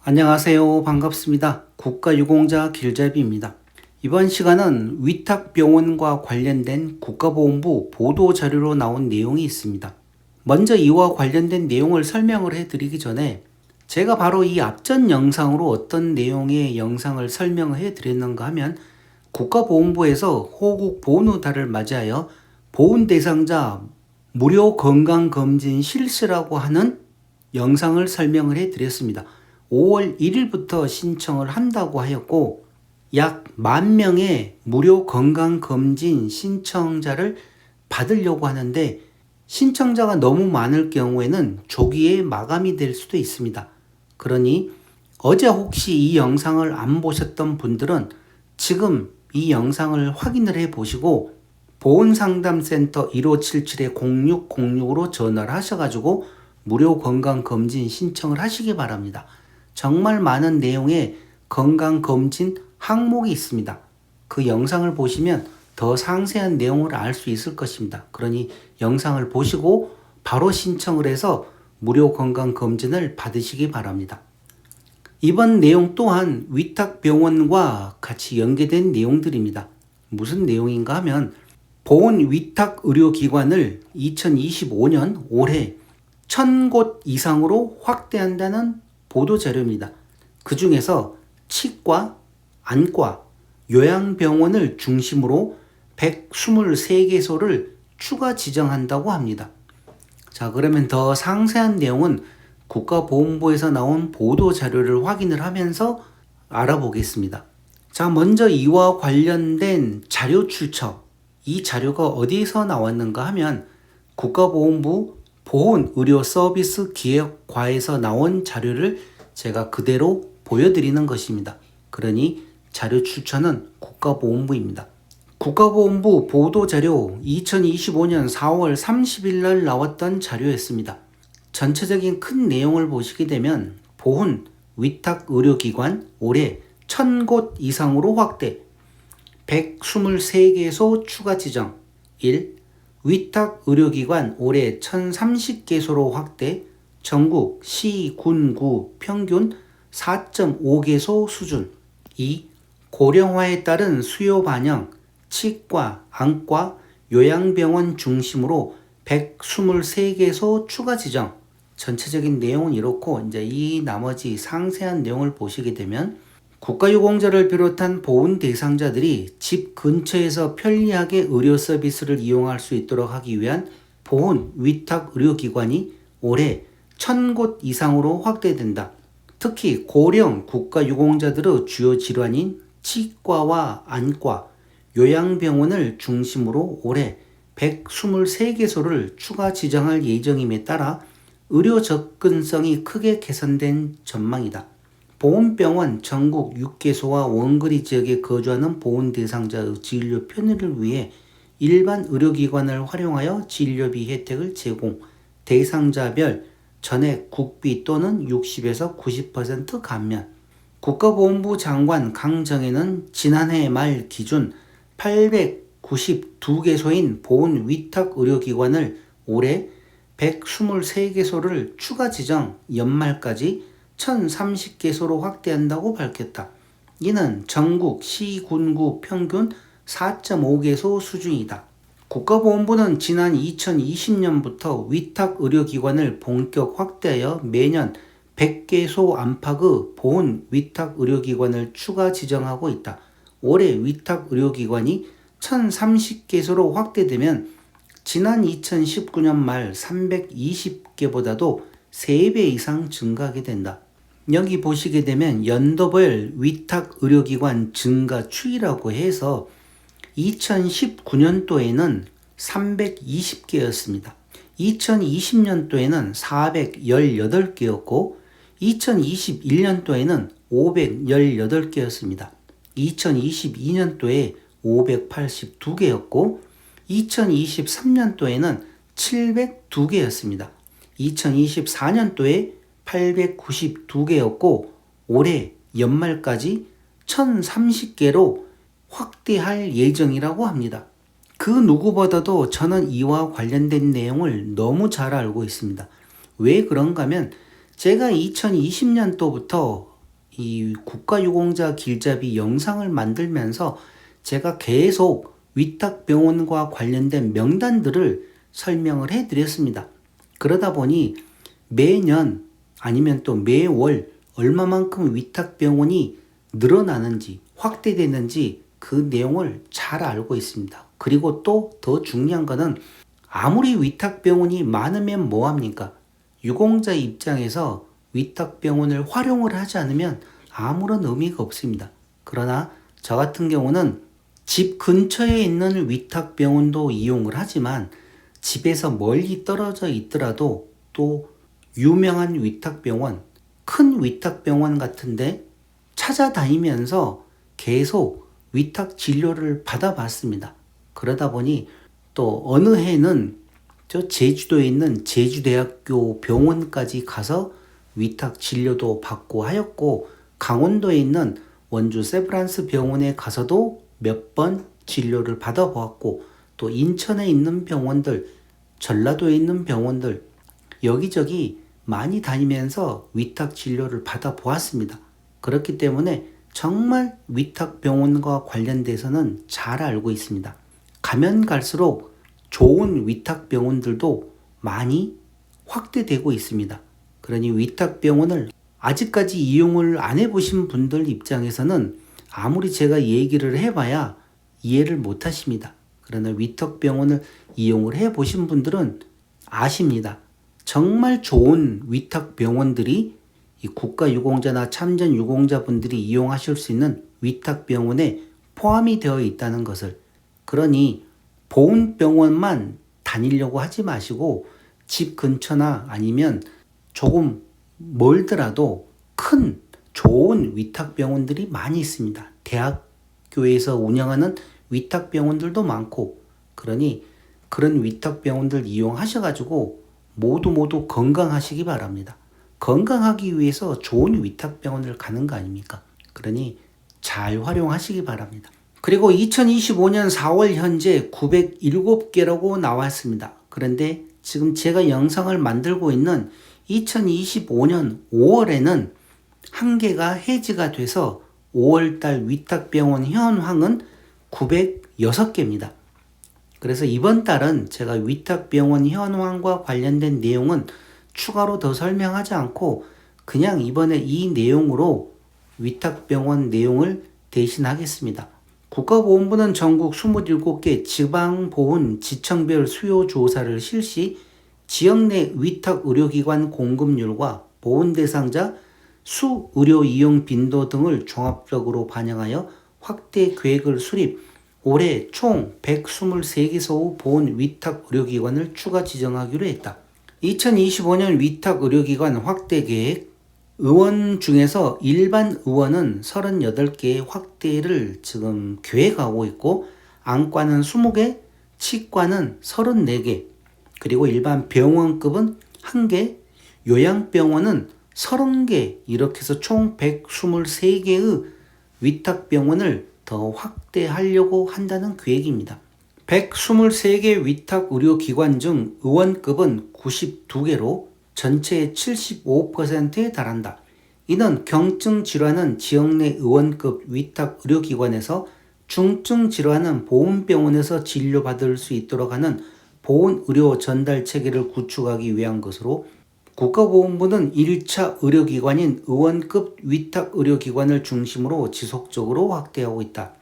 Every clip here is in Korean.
안녕하세요. 반갑습니다. 국가유공자 길잡이입니다. 이번 시간은 위탁병원과 관련된 국가보훈부 보도자료로 나온 내용이 있습니다. 먼저 이와 관련된 내용을 설명을 해드리기 전에 제가 바로 이 앞전 영상으로 어떤 내용의 영상을 설명을 해드렸는가 하면 국가보훈부에서 호국 보훈의달을 맞이하여 보훈 대상자 무료 건강검진 실시라고 하는 영상을 설명을 해드렸습니다. 5월 1일부터 신청을 한다고 하였고 약 10,000명의 무료 건강검진 신청자를 받으려고 하는데 신청자가 너무 많을 경우에는 조기에 마감이 될 수도 있습니다. 그러니 어제 혹시 이 영상을 안 보셨던 분들은 지금 이 영상을 확인을 해 보시고 보훈상담센터 1577-0606으로 전화를 하셔가지고 무료 건강검진 신청을 하시기 바랍니다. 정말 많은 내용의 건강검진 항목이 있습니다. 그 영상을 보시면 더 상세한 내용을 알 수 있을 것입니다. 그러니 영상을 보시고 바로 신청을 해서 무료 건강검진을 받으시기 바랍니다. 이번 내용 또한 위탁병원과 같이 연계된 내용들입니다. 무슨 내용인가 하면 보훈위탁의료기관을 2025년 올해 1,000곳 이상으로 확대한다는 보도자료입니다. 그 중에서 치과, 안과, 요양병원을 중심으로 123개소를 추가 지정한다고 합니다. 자, 그러면 더 상세한 내용은 국가보훈부에서 나온 보도자료를 확인을 하면서 알아보겠습니다. 자, 먼저 이와 관련된 자료 출처. 이 자료가 어디에서 나왔는가 하면 국가보훈부 보훈의료서비스기획과에서 나온 자료를 제가 그대로 보여드리는 것입니다. 그러니 자료 출처는 국가보훈부입니다. 국가보훈부 보도자료 2025년 4월 30일 날 나왔던 자료였습니다. 전체적인 큰 내용을 보시게 되면 보훈 위탁의료기관 올해 1,000곳 이상으로 확대, 123개소 추가 지정, 1. 위탁의료기관 올해 1,030개소로 확대, 전국 시, 군, 구 평균 4.5개소 수준. 2. 고령화에 따른 수요 반영, 치과, 안과, 요양병원 중심으로 123개소 추가 지정. 전체적인 내용은 이렇고 이제 이 나머지 상세한 내용을 보시게 되면 국가유공자를 비롯한 보훈 대상자들이 집 근처에서 편리하게 의료 서비스를 이용할 수 있도록 하기 위한 보훈 위탁 의료기관이 올해 1,000곳 이상으로 확대된다. 특히 고령 국가유공자들의 주요 질환인 치과와 안과, 요양병원을 중심으로 올해 123개소를 추가 지정할 예정임에 따라 의료 접근성이 크게 개선된 전망이다. 보훈병원 전국 6개소와 원거리 지역에 거주하는 보훈 대상자의 진료 편의를 위해 일반 의료기관을 활용하여 진료비 혜택을 제공, 대상자별 전액 국비 또는 60에서 90% 감면. 국가보훈부 장관 강정혜는 지난해 말 기준 892개소인 보훈 위탁 의료기관을 올해 123개소를 추가 지정 연말까지 1,030개소로 확대한다고 밝혔다. 이는 전국 시, 군, 구 평균 4.5개소 수준이다. 국가보훈부는 지난 2020년부터 위탁의료기관을 본격 확대하여 매년 100개소 안팎의 보훈 위탁의료기관을 추가 지정하고 있다. 올해 위탁의료기관이 1,030개소로 확대되면 지난 2019년 말 320개보다도 3배 이상 증가하게 된다. 여기 보시게 되면 연도별 위탁의료기관 증가 추이라고 해서 2019년도에는 320개였습니다. 2020년도에는 418개였고 2021년도에는 518개였습니다. 2022년도에 582개였고 2023년도에는 702개였습니다. 2024년도에 892개였고 올해 연말까지 1,030개로 확대할 예정이라도 합니다. 그 누구보다도 저는 이와 관련된 내용을 너무 잘 알고 있습니다. 왜 그런가 하면 제가 2020년도부터 이 국가유공자 길잡이 영상을 만들면서 제가 계속 위탁병원과 관련된 명단들을 설명을 해드렸습니다. 그러다 보니 매년 아니면 또 매월 얼마만큼 위탁병원이 늘어나는지 확대되는지 그 내용을 잘 알고 있습니다. 그리고 또 더 중요한 거는 아무리 위탁병원이 많으면 뭐합니까? 유공자 입장에서 위탁병원을 활용을 하지 않으면 아무런 의미가 없습니다. 그러나 저 같은 경우는 집 근처에 있는 위탁병원도 이용을 하지만 집에서 멀리 떨어져 있더라도 또 유명한 위탁병원, 큰 위탁병원 같은데 찾아다니면서 계속 위탁 진료를 받아봤습니다. 그러다 보니 또 어느 해는 저 제주도에 있는 제주대학교 병원까지 가서 위탁 진료도 받고 하였고, 강원도에 있는 원주 세브란스 병원에 가서도 몇 번 진료를 받아보았고, 또 인천에 있는 병원들, 전라도에 있는 병원들 여기저기 많이 다니면서 위탁 진료를 받아보았습니다. 그렇기 때문에 정말 위탁병원과 관련돼서는 잘 알고 있습니다. 가면 갈수록 좋은 위탁병원들도 많이 확대되고 있습니다. 그러니 위탁병원을 아직까지 이용을 안 해보신 분들 입장에서는 아무리 제가 얘기를 해봐야 이해를 못 하십니다. 그러나 위탁병원을 이용을 해보신 분들은 아십니다. 정말 좋은 위탁병원들이 이 국가유공자나 참전유공자분들이 이용하실 수 있는 위탁병원에 포함이 되어 있다는 것을. 그러니 보훈병원만 다니려고 하지 마시고 집 근처나 아니면 조금 멀더라도 큰 좋은 위탁병원들이 많이 있습니다. 대학교에서 운영하는 위탁병원들도 많고, 그러니 그런 위탁병원들 이용하셔가지고 모두 건강하시기 바랍니다. 건강하기 위해서 좋은 위탁병원을 가는 거 아닙니까? 그러니 잘 활용하시기 바랍니다. 그리고 2025년 4월 현재 907개라고 나왔습니다. 그런데 지금 제가 영상을 만들고 있는 2025년 5월에는 한 개가 해지가 돼서 5월달 위탁병원 현황은 906개입니다. 그래서 이번 달은 제가 위탁병원 현황과 관련된 내용은 추가로 더 설명하지 않고 그냥 이번에 이 내용으로 위탁병원 내용을 대신하겠습니다. 국가보훈부는 전국 27개 지방보훈 지청별 수요조사를 실시, 지역 내 위탁의료기관 공급률과 보훈 대상자 수 의료 이용 빈도 등을 종합적으로 반영하여 확대 계획을 수립, 올해 총 123개소 보훈 위탁의료기관을 추가 지정하기로 했다. 2025년 위탁의료기관 확대 계획, 의원 중에서 일반 의원은 38개 확대를 지금 계획하고 있고, 안과는 20개, 치과는 34개, 그리고 일반 병원급은 1개, 요양병원은 30개, 이렇게 해서 총 123개의 위탁병원을 더 확대하려고 한다는 계획입니다. 123개 위탁의료기관 중 의원급은 92개로 전체의 75%에 달한다. 이는 경증 질환은 지역 내 의원급 위탁의료기관에서, 중증 질환은 보훈병원에서 진료받을 수 있도록 하는 보훈의료 전달 체계를 구축하기 위한 것으로, 국가보훈부는 1차 의료기관인 의원급 위탁의료기관을 중심으로 지속적으로 확대하고 있다.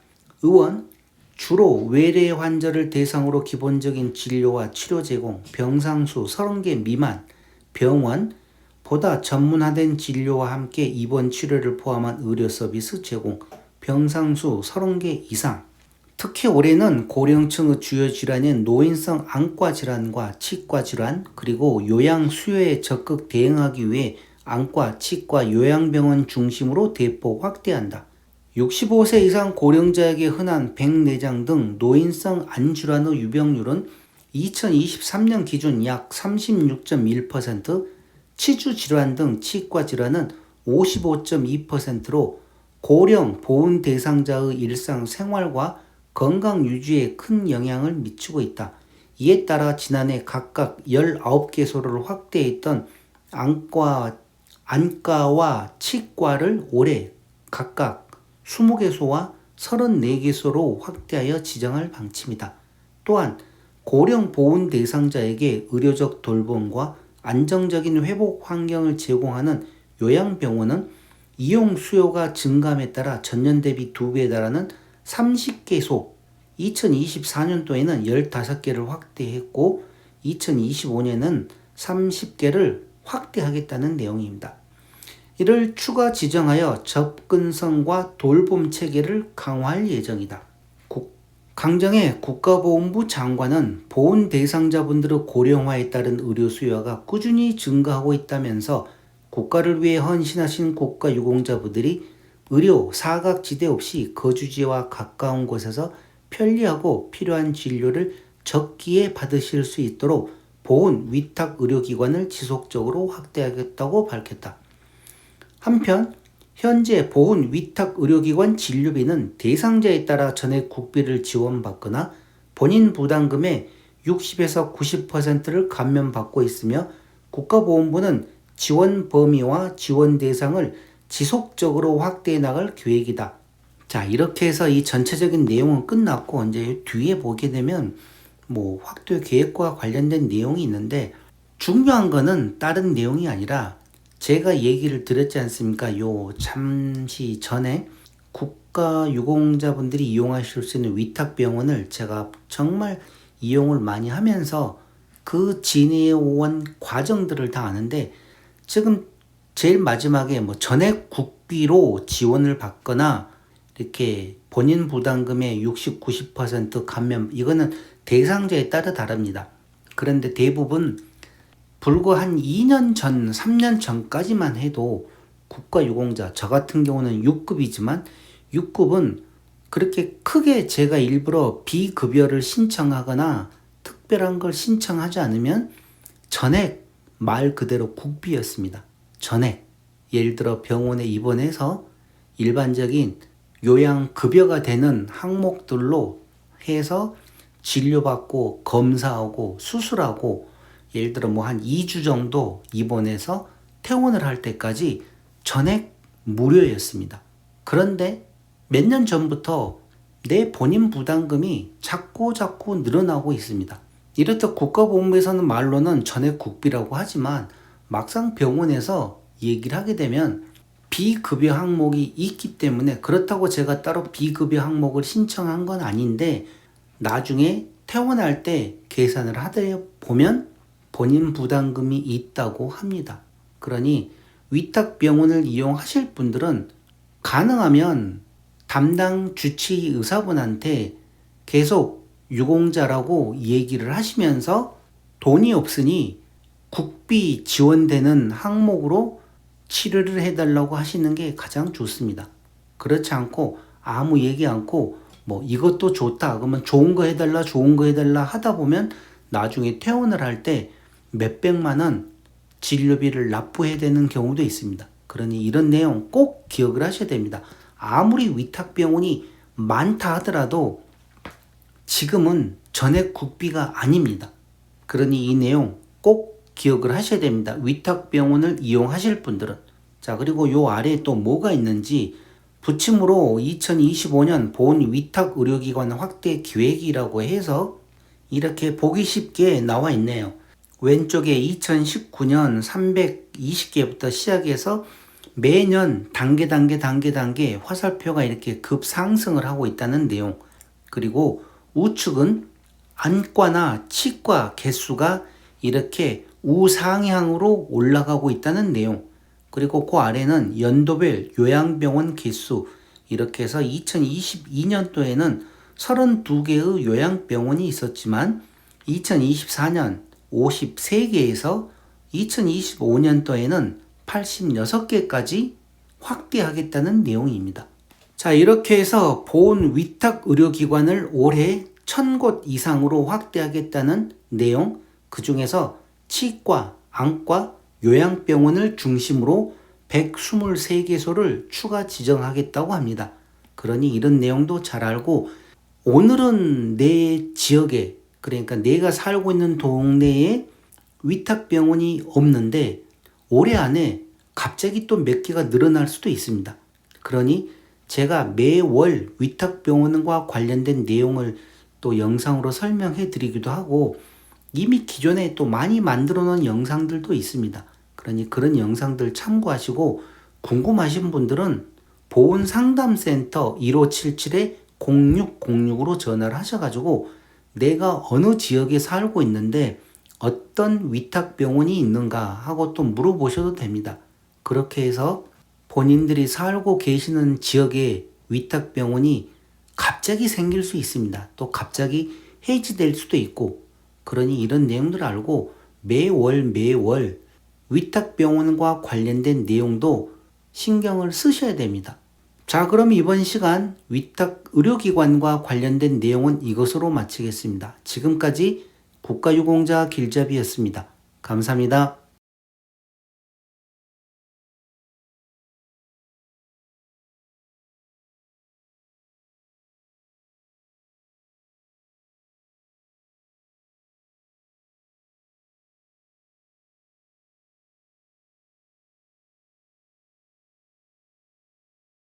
의원, 주로 외래 환자를 대상으로 기본적인 진료와 치료 제공, 병상수 30개 미만, 병원, 보다 전문화된 진료와 함께 입원 치료를 포함한 의료 서비스 제공, 병상수 30개 이상. 특히 올해는 고령층의 주요 질환인 노인성 안과 질환과 치과 질환, 그리고 요양 수요에 적극 대응하기 위해 안과, 치과, 요양병원 중심으로 대폭 확대한다. 65세 이상 고령자에게 흔한 백내장 등 노인성 안질환의 유병률은 2023년 기준 약 36.1%, 치주질환 등 치과질환은 55.2%로 고령 보훈 대상자의 일상생활과 건강 유지에 큰 영향을 미치고 있다. 이에 따라 지난해 각각 19개소를 확대했던 안과, 안과와 치과를 올해 각각 20개소와 34개소로 확대하여 지정할 방침이다. 또한 고령 보훈 대상자에게 의료적 돌봄과 안정적인 회복 환경을 제공하는 요양병원은 이용 수요가 증감에 따라 전년 대비 2배에 달하는 30개소, 2024년도에는 15개를 확대했고 2025년에는 30개를 확대하겠다는 내용입니다. 이를 추가 지정하여 접근성과 돌봄 체계를 강화할 예정이다. 강정의 국가보훈부 장관은 보훈 대상자분들의 고령화에 따른 의료 수요가 꾸준히 증가하고 있다면서 국가를 위해 헌신하신 국가유공자분들이 의료 사각지대 없이 거주지와 가까운 곳에서 편리하고 필요한 진료를 적기에 받으실 수 있도록 보훈 위탁 의료기관을 지속적으로 확대하겠다고 밝혔다. 한편 현재 보훈 위탁 의료기관 진료비는 대상자에 따라 전액 국비를 지원받거나 본인 부담금의 60에서 90%를 감면받고 있으며 국가보훈부는 지원 범위와 지원 대상을 지속적으로 확대해 나갈 계획이다. 자, 이렇게 해서 이 전체적인 내용은 끝났고 이제 뒤에 보게 되면 확대 계획과 관련된 내용이 있는데 중요한 거는 다른 내용이 아니라 제가 얘기를 드렸지 않습니까? 요 잠시 전에 국가유공자분들이 이용하실 수 있는 위탁병원을 제가 정말 이용을 많이 하면서 그 지내온 과정들을 다 아는데 지금 제일 마지막에 전액 국비로 지원을 받거나 이렇게 본인 부담금의 60, 90% 감면 이거는 대상자에 따라 다릅니다. 그런데 대부분 불과 한 2년 전, 3년 전까지만 해도 국가유공자, 저 같은 경우는 6급이지만 6급은 그렇게 크게 제가 일부러 비급여를 신청하거나 특별한 걸 신청하지 않으면 전액 말 그대로 국비였습니다. 전액. 예를 들어 병원에 입원해서 일반적인 요양급여가 되는 항목들로 해서 진료받고 검사하고 수술하고 예를 들어 한 2주 정도 입원해서 퇴원을 할 때까지 전액 무료였습니다. 그런데 몇 년 전부터 내 본인 부담금이 자꾸 늘어나고 있습니다. 이렇듯 국가보훈부에서는 말로는 전액 국비라고 하지만 막상 병원에서 얘기를 하게 되면 비급여 항목이 있기 때문에 그렇다고 제가 따로 비급여 항목을 신청한 건 아닌데 나중에 퇴원할 때 계산을 하다 보면 본인 부담금이 있다고 합니다. 그러니 위탁병원을 이용하실 분들은 가능하면 담당 주치의 의사분한테 계속 유공자라고 얘기를 하시면서 돈이 없으니 국비 지원되는 항목으로 치료를 해달라고 하시는 게 가장 좋습니다. 그렇지 않고 아무 얘기 않고 이것도 좋다 그러면 좋은 거 해달라 하다 보면 나중에 퇴원을 할 때 몇백만 원 진료비를 납부해야 되는 경우도 있습니다. 그러니 이런 내용 꼭 기억을 하셔야 됩니다. 아무리 위탁병원이 많다 하더라도 지금은 전액 국비가 아닙니다. 그러니 이 내용 꼭 기억을 하셔야 됩니다. 위탁병원을 이용하실 분들은. 자, 그리고 요 아래에 또 뭐가 있는지 부침으로 2025년 보훈 위탁 의료기관 확대 계획이라고 해서 이렇게 보기 쉽게 나와 있네요. 왼쪽에 2019년 320개부터 시작해서 매년 단계 화살표가 이렇게 급상승을 하고 있다는 내용. 그리고 우측은 안과나 치과 개수가 이렇게 우상향으로 올라가고 있다는 내용. 그리고 그 아래는 연도별 요양병원 개수 이렇게 해서 2022년도에는 32개의 요양병원이 있었지만 2024년 53개에서 2025년도에는 86개까지 확대하겠다는 내용입니다. 자, 이렇게 해서 보훈 위탁 의료기관을 올해 1000곳 이상으로 확대하겠다는 내용, 그 중에서 치과, 안과, 요양병원을 중심으로 123개소를 추가 지정하겠다고 합니다. 그러니 이런 내용도 잘 알고 오늘은 내 지역에 그러니까 내가 살고 있는 동네에 위탁병원이 없는데 올해 안에 갑자기 또 몇 개가 늘어날 수도 있습니다. 그러니 제가 매월 위탁병원과 관련된 내용을 또 영상으로 설명해 드리기도 하고 이미 기존에 또 많이 만들어 놓은 영상들도 있습니다. 그러니 그런 영상들 참고하시고 궁금하신 분들은 보훈상담센터 1577-0606으로 전화를 하셔가지고 내가 어느 지역에 살고 있는데 어떤 위탁병원이 있는가 하고 또 물어보셔도 됩니다. 그렇게 해서 본인들이 살고 계시는 지역에 위탁병원이 갑자기 생길 수 있습니다. 또 갑자기 해지될 수도 있고 그러니 이런 내용들을 알고 매월 위탁병원과 관련된 내용도 신경을 쓰셔야 됩니다. 자, 그럼 이번 시간 위탁 의료기관과 관련된 내용은 이것으로 마치겠습니다. 지금까지 국가유공자 길잡이였습니다. 감사합니다.